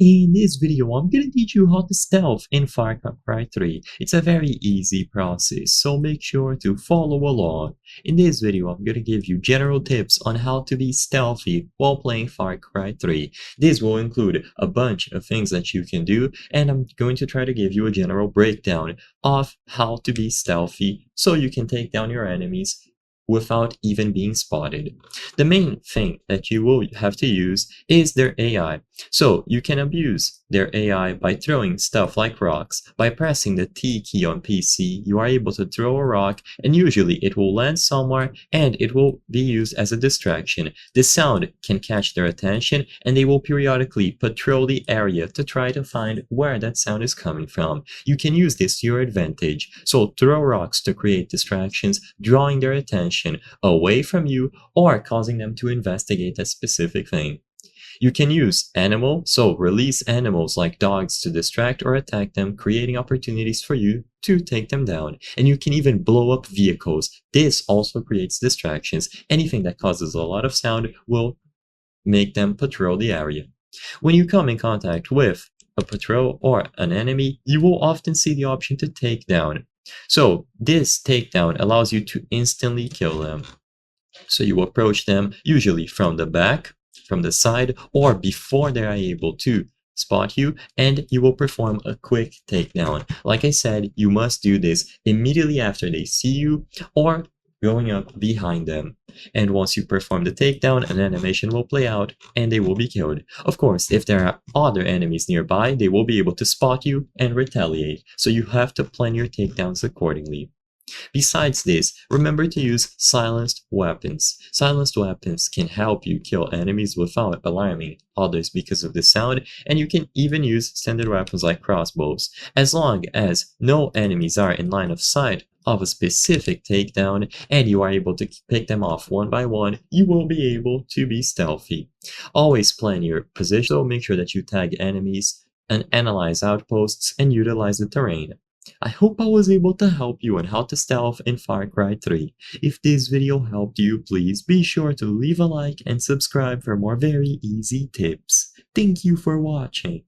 In this video, I'm gonna teach you how to stealth in Far Cry 3. It's a very easy process, so make sure to follow along. In this video, I'm gonna give you general tips on how to be stealthy while playing Far Cry 3. This will include a bunch of things that you can do, and I'm going to try to give you a general breakdown of how to be stealthy so you can take down your enemies without even being spotted. The main thing that you will have to use is their AI. So you can abuse their AI by throwing stuff like rocks. By pressing the T key on PC, you are able to throw a rock and usually it will land somewhere and it will be used as a distraction. The sound can catch their attention and they will periodically patrol the area to try to find where that sound is coming from. You can use this to your advantage. So throw rocks to create distractions, drawing their attention away from you or causing them to investigate a specific thing. You can use so release animals like dogs to distract or attack them, creating opportunities for you to take them down. And you can even blow up vehicles. This also creates distractions. Anything that causes a lot of sound will make them patrol the area. When you come in contact with a patrol or an enemy, you will often see the option to take down. So this takedown allows you to instantly kill them. So you approach them usually from the back, from the side, or before they are able to spot you, and you will perform a quick takedown. Like I said, you must do this immediately after they see you or going up behind them. And once you perform the takedown, an animation will play out and they will be killed. Of course, if there are other enemies nearby, they will be able to spot you and retaliate. So you have to plan your takedowns accordingly. Besides this, remember to use silenced weapons. Silenced weapons can help you kill enemies without alarming others because of the sound, and you can even use standard weapons like crossbows. As long as no enemies are in line of sight of a specific takedown and you are able to pick them off one by one, you will be able to be stealthy. Always plan your position, so make sure that you tag enemies and analyze outposts and utilize the terrain. I hope I was able to help you on how to stealth in Far Cry 3. If this video helped you, please be sure to leave a like and subscribe for more very easy tips. Thank you for watching.